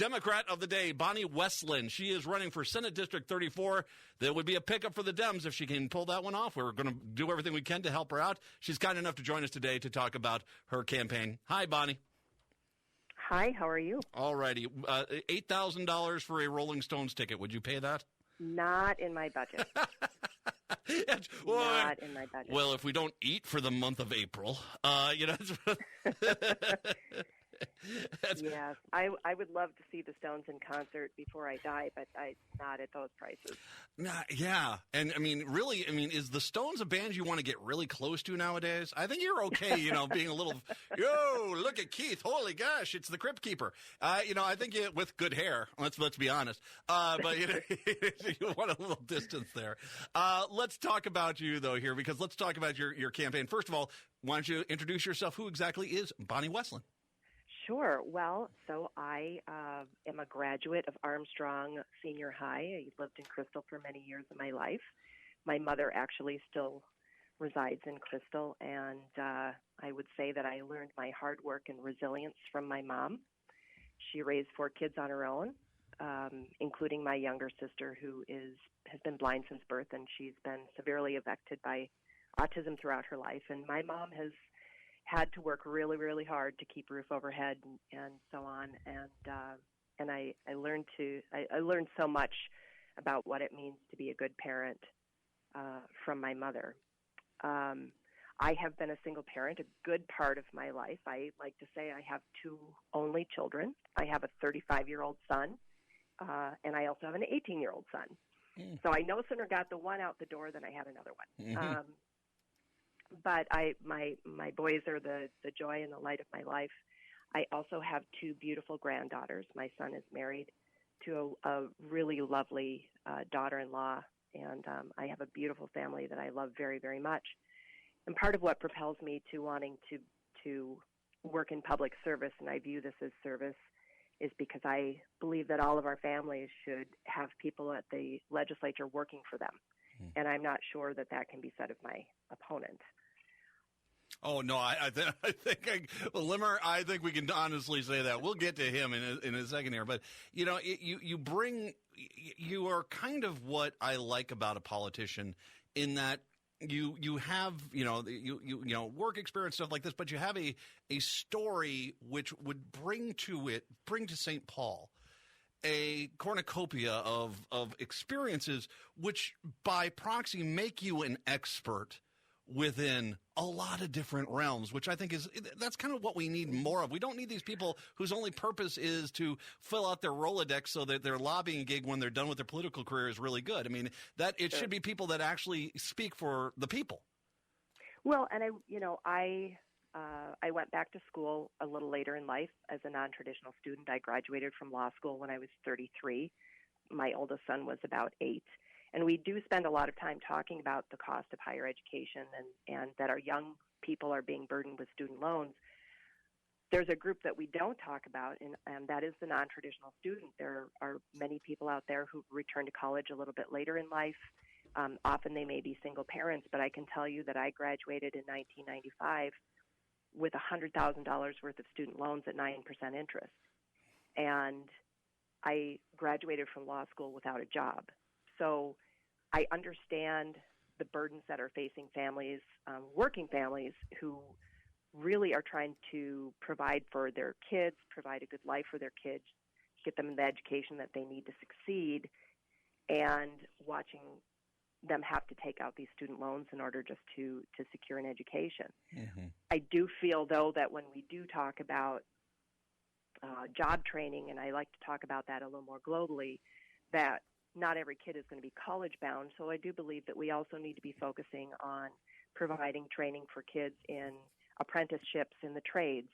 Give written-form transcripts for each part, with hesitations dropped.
Democrat of the day, Bonnie Westin. She is running for Senate District 34. That would be a pickup for the Dems if she can pull that one off. We're going to do everything we can to help her out. She's kind enough to join us today to talk about her campaign. Hi, Bonnie. Hi, how are you? All righty. $8,000 for a Rolling Stones ticket. Would you pay that? Not in my budget. Not in my budget. Well, if we don't eat for the month of April, Yes, I would love to see the Stones in concert before I die, but not at those prices. Yeah, and really, is the Stones a band you want to get really close to nowadays? I think you're okay, being a little, yo, look at Keith, holy gosh, it's the Crypt Keeper. I think with good hair, let's be honest, but you want a little distance there. Let's talk about you, though, here, because let's talk about your campaign. First of all, why don't you introduce yourself? Who exactly is Bonnie Westin? Sure. Well, so I am a graduate of Armstrong Senior High. I lived in Crystal for many years of my life. My mother actually still resides in Crystal, and I would say that I learned my hard work and resilience from my mom. She raised 4 kids on her own, including my younger sister, who has been blind since birth, and she's been severely affected by autism throughout her life. And my mom has had to work really, really hard to keep a roof overhead and so on. And I learned so much about what it means to be a good parent from my mother. I have been a single parent a good part of my life. I like to say I have 2 only children. I have a 35-year-old son, and I also have an 18-year-old son. So I no sooner got the one out the door than I had another one. But my boys are the joy and the light of my life. I also have 2 beautiful granddaughters. My son is married to a really lovely daughter-in-law, and I have a beautiful family that I love very, very much. And part of what propels me to wanting to work in public service, and I view this as service, is because I believe that all of our families should have people at the legislature working for them. And I'm not sure that can be said of my opponent. Oh, no, I think Limmer, I think we can honestly say that. We'll get to him in a second here. But, you are kind of what I like about a politician in that you have, work experience, stuff like this, but you have a story which would bring to St. Paul a cornucopia of experiences which by proxy make you an expert within a lot of different realms, which I think that's kind of what we need more of. We don't need these people whose only purpose is to fill out their Rolodex so that their lobbying gig when they're done with their political career is really good. It should be people that actually speak for the people. Well, and I went back to school a little later in life as a non-traditional student. I graduated from law school when I was 33. My oldest son was about 8. And we do spend a lot of time talking about the cost of higher education and that our young people are being burdened with student loans. There's a group that we don't talk about, and that is the non-traditional student. There are many people out there who return to college a little bit later in life. Often they may be single parents, but I can tell you that I graduated in 1995 with $100,000 worth of student loans at 9% interest. And I graduated from law school without a job. So I understand the burdens that are facing families, working families, who really are trying to provide for their kids, provide a good life for their kids, get them the education that they need to succeed, and watching them have to take out these student loans in order just to secure an education. Mm-hmm. I do feel, though, that when we do talk about job training, and I like to talk about that a little more globally, that not every kid is going to be college bound. So I do believe that we also need to be focusing on providing training for kids in apprenticeships in the trades.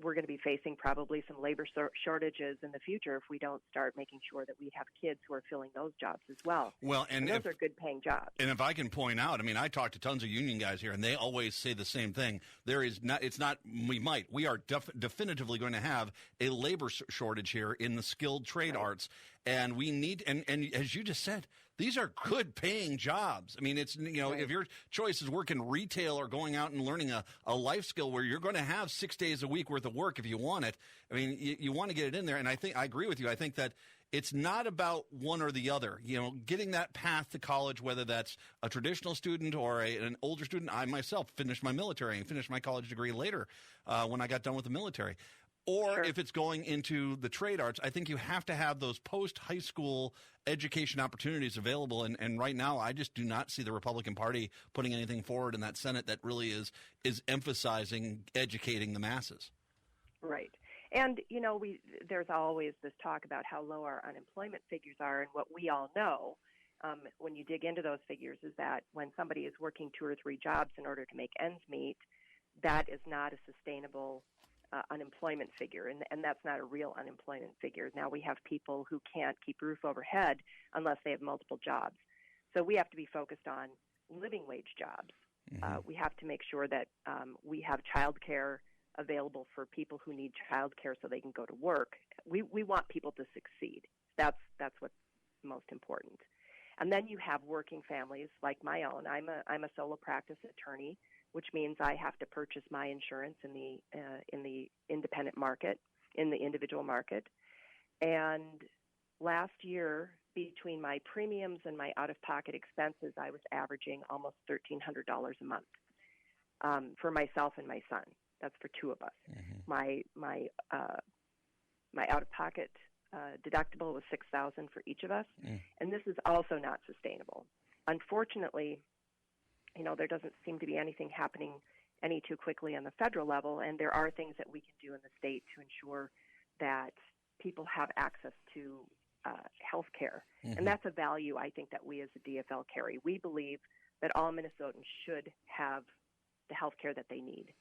We're going to be facing probably some labor shortages in the future if we don't start making sure that we have kids who are filling those jobs as well. Well, and those are good paying jobs. And if I can point out, I talk to tons of union guys here, and they always say the same thing. We are definitively going to have a labor shortage here in the skilled trade arts. And we need, and as you just said, these are good paying jobs. I mean, it's, Right. if your choice is working retail or going out and learning a life skill where you're going to have 6 days a week worth of work if you want it, I mean, you want to get it in there. And I agree with you. I think that it's not about one or the other. Getting that path to college, whether that's a traditional student or an older student. I myself finished my military and finished my college degree later when I got done with the military. Or Sure. if it's going into the trade arts, I think you have to have those post-high school education opportunities available. And right now, I just do not see the Republican Party putting anything forward in that Senate that really is emphasizing educating the masses. Right. And, there's always this talk about how low our unemployment figures are. And what we all know when you dig into those figures is that when somebody is working 2 or 3 jobs in order to make ends meet, that is not a sustainable unemployment figure, and that's not a real unemployment figure. Now we have people who can't keep a roof overhead unless they have multiple jobs. So we have to be focused on living wage jobs. Mm-hmm. We have to make sure that we have child care available for people who need child care so they can go to work. We want people to succeed. That's what's most important. And then you have working families like my own. I'm a solo practice attorney, which means I have to purchase my insurance in the independent market, in the individual market. And last year, between my premiums and my out-of-pocket expenses, I was averaging almost $1,300 a month for myself and my son. That's for 2 of us. Mm-hmm. My out-of-pocket deductible was $6,000 for each of us, and this is also not sustainable. Unfortunately, there doesn't seem to be anything happening any too quickly on the federal level, and there are things that we can do in the state to ensure that people have access to health care. Mm-hmm. And that's a value I think that we as the DFL carry. We believe that all Minnesotans should have the health care that they need.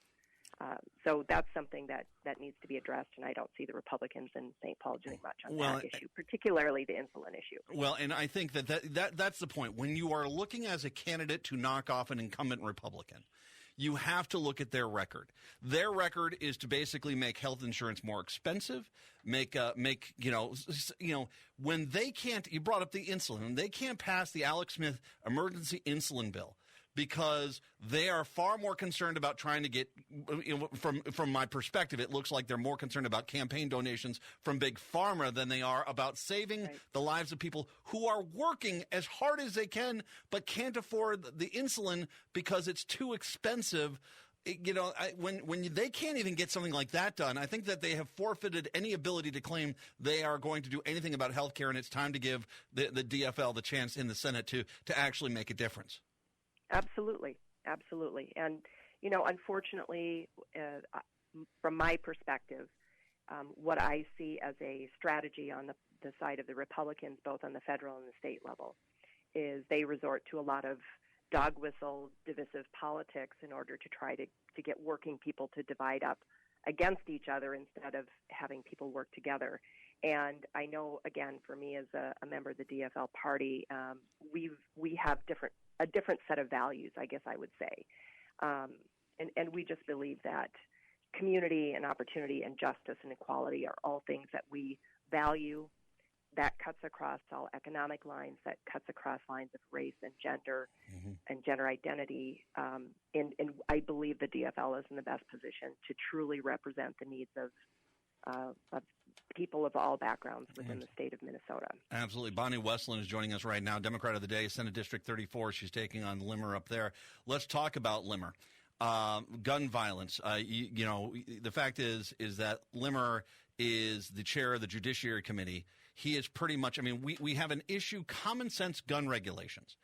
So that's something that needs to be addressed, and I don't see the Republicans in St. Paul doing much on that issue, particularly the insulin issue. Well, and I think that's the point. When you are looking as a candidate to knock off an incumbent Republican, you have to look at their record. Their record is to basically make health insurance more expensive, make when they can't. You brought up the insulin. When they can't pass the Alex Smith emergency insulin bill, because they are far more concerned about trying to get, from my perspective, it looks like they're more concerned about campaign donations from Big Pharma than they are about saving the lives of people who are working as hard as they can but can't afford the insulin because it's too expensive. When they can't even get something like that done, I think that they have forfeited any ability to claim they are going to do anything about health care, and it's time to give the DFL the chance in the Senate to actually make a difference. Absolutely. And, unfortunately, from my perspective, what I see as a strategy on the side of the Republicans, both on the federal and the state level, is they resort to a lot of dog whistle, divisive politics in order to try to get working people to divide up against each other instead of having people work together. And I know, again, for me as a member of the DFL party, we have a different set of values, I guess I would say. And we just believe that community and opportunity and justice and equality are all things that we value. That cuts across all economic lines, that cuts across lines of race and gender and gender identity. And I believe the DFL is in the best position to truly represent the needs of people of all backgrounds within the state of Minnesota. Absolutely. Bonnie Westin is joining us right now, Democrat of the Day, Senate District 34. She's taking on Limmer up there. Let's talk about Limmer. Gun violence. The fact is that Limmer is the chair of the Judiciary Committee. He is pretty much, we have an issue, common sense gun regulations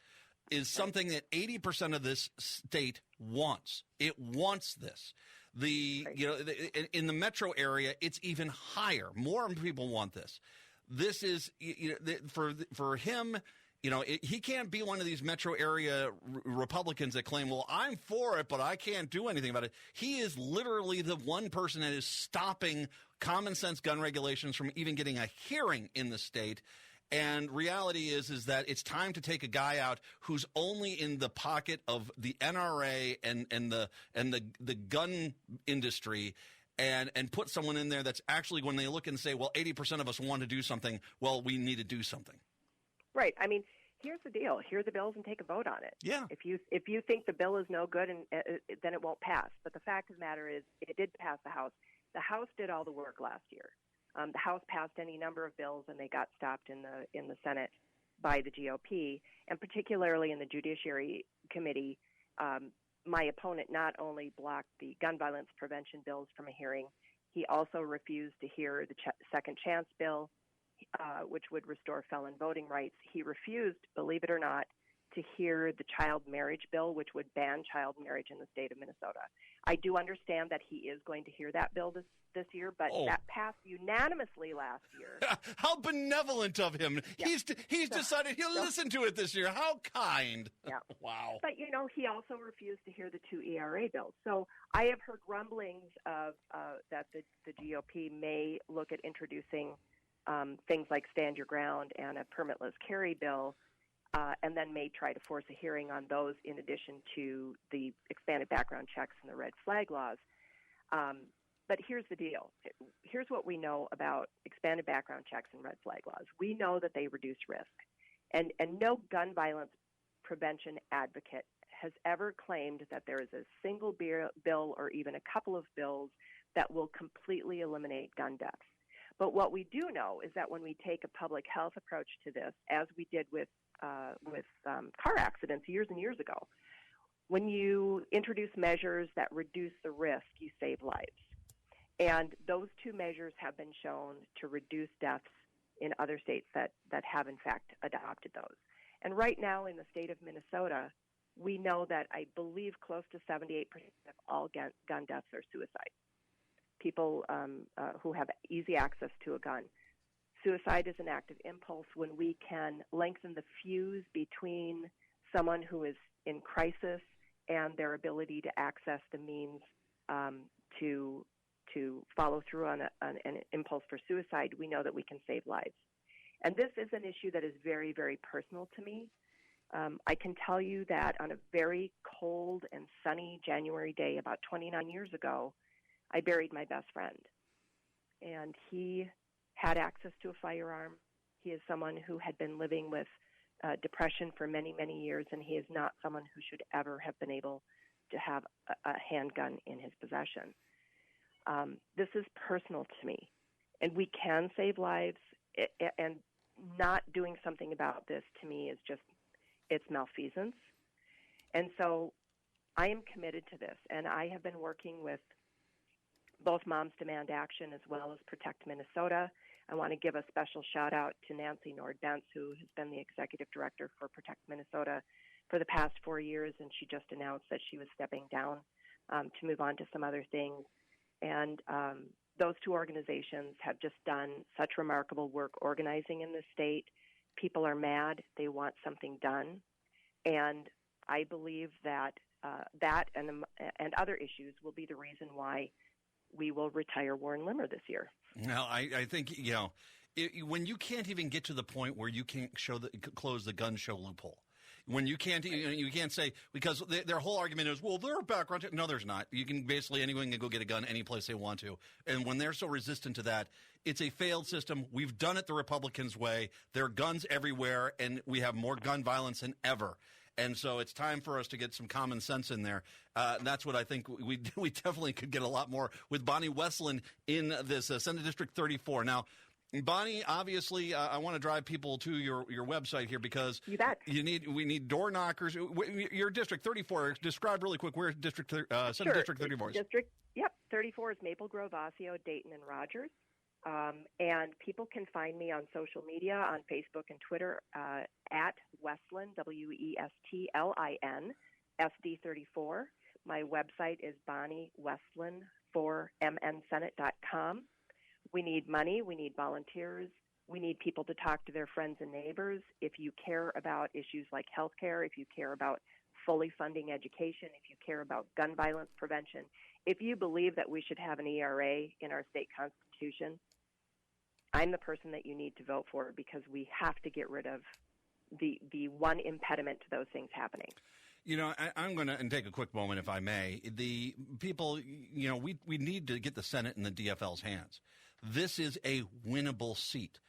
is something that 80% of this state wants. It wants this. In the metro area, it's even higher. More people want this. This is for him. He can't be one of these metro area Republicans that claim, well, I'm for it, but I can't do anything about it. He is literally the one person that is stopping common sense gun regulations from even getting a hearing in the state. And reality is that it's time to take a guy out who's only in the pocket of the NRA and the gun industry and put someone in there that's actually, when they look and say, well, 80% of us want to do something, well, we need to do something. Right. here's the deal. Hear the bills and take a vote on it. Yeah. If you think the bill is no good, and then it won't pass. But the fact of the matter is, it did pass the House. The House did all the work last year. The House passed any number of bills, and they got stopped in the Senate by the GOP, and particularly in the Judiciary Committee. My opponent not only blocked the gun violence prevention bills from a hearing, he also refused to hear the second chance bill, which would restore felon voting rights. He refused, believe it or not, to hear the child marriage bill, which would ban child marriage in the state of Minnesota. I do understand that he is going to hear that bill this year, but that passed unanimously last year. How benevolent of him. Yeah. He's decided he'll listen to it this year. How kind. Yeah. Wow. But, he also refused to hear the 2 ERA bills. So I have heard rumblings of that the GOP may look at introducing things like Stand Your Ground and a permitless carry bill, and then may try to force a hearing on those in addition to the expanded background checks and the red flag laws. But here's the deal. Here's what we know about expanded background checks and red flag laws. We know that they reduce risk. And no gun violence prevention advocate has ever claimed that there is a single bill or even a couple of bills that will completely eliminate gun deaths. But what we do know is that when we take a public health approach to this, as we did with car accidents years and years ago, when you introduce measures that reduce the risk, you save lives. And those two measures have been shown to reduce deaths in other states that have, in fact, adopted those. And right now in the state of Minnesota, we know that I believe close to 78% of all gun deaths are suicide. People who have easy access to a gun. Suicide is an act of impulse. When we can lengthen the fuse between someone who is in crisis and their ability to access the means to follow through on an impulse for suicide, we know that we can save lives. And this is an issue that is very, very personal to me. I can tell you that on a very cold and sunny January day about 29 years ago, I buried my best friend. And he had access to a firearm. He is someone who had been living with depression for many, many years, and he is not someone who should ever have been able to have a handgun in his possession. This is personal to me, and we can save lives, and not doing something about this to me is just, it's malfeasance. And so I am committed to this, and I have been working with both Moms Demand Action as well as Protect Minnesota. I want to give a special shout out to Nancy Nord-Bentz, who has been the executive director for Protect Minnesota for the past 4 years, and she just announced that she was stepping down to move on to some other things. And those two organizations have just done such remarkable work organizing in the state. People are mad. They want something done. And I believe that that and other issues will be the reason why we will retire Warren Limmer this year. Now, I think, when you can't even get to the point where you can't close the gun show loophole, when you can't say, because their whole argument is, well, their background. No, there's not. You can basically, anyone can go get a gun any place they want to. And when they're so resistant to that, it's a failed system. We've done it the Republicans' way. There are guns everywhere, and we have more gun violence than ever. And so it's time for us to get some common sense in there. That's what I think we definitely could get a lot more with Bonnie Westin in this Senate District 34. Now, Bonnie, obviously, I want to drive people to your website here because you bet. We need door knockers. Your District 34, describe really quick where Senate District 34 is. 34 is Maple Grove, Osseo, Dayton, and Rogers. And people can find me on social media, on Facebook and Twitter, at Westlin, WESTLIN, SD34. My website is BonnieWestlin4MNSenate.com. We need money. We need volunteers. We need people to talk to their friends and neighbors. If you care about issues like health care, if you care about fully funding education, if you care about gun violence prevention, if you believe that we should have an ERA in our state constitution, I'm the person that you need to vote for, because we have to get rid of the one impediment to those things happening. I'm going to take a quick moment, if I may. The people, we need to get the Senate in the DFL's hands. This is a winnable seat.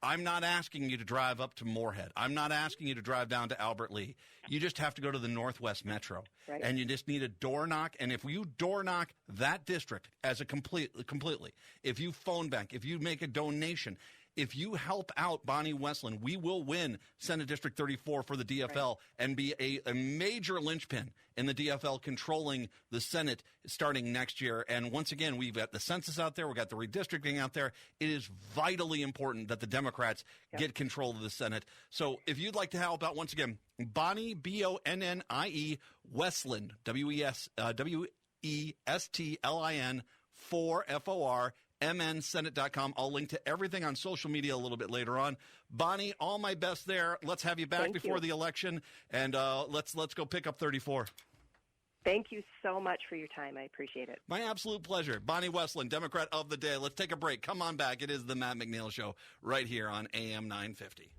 I'm not asking you to drive up to Moorhead. I'm not asking you to drive down to Albert Lee. You just have to go to the Northwest Metro, Right. and you just need a door knock. And if you door knock that district as a completely, if you phone bank, if you make a donation, if you help out Bonnie Westland, we will win Senate District 34 for the DFL and be a major linchpin in the DFL controlling the Senate starting next year. And once again, we've got the census out there. We've got the redistricting out there. It is vitally important that the Democrats get control of the Senate. So if you'd like to help out, once again, Bonnie, Bonnie, Westland, Westlin, 4FOR, mnsenate.com. I'll link to everything on social media a little bit later on. Bonnie, all my best there. Let's have you back before the election, and let's go pick up 34. Thank you so much for your time. I appreciate it. My absolute pleasure. Bonnie Westland, Democrat of the Day. Let's take a break. Come on back. It is the Matt McNeil Show right here on AM 950.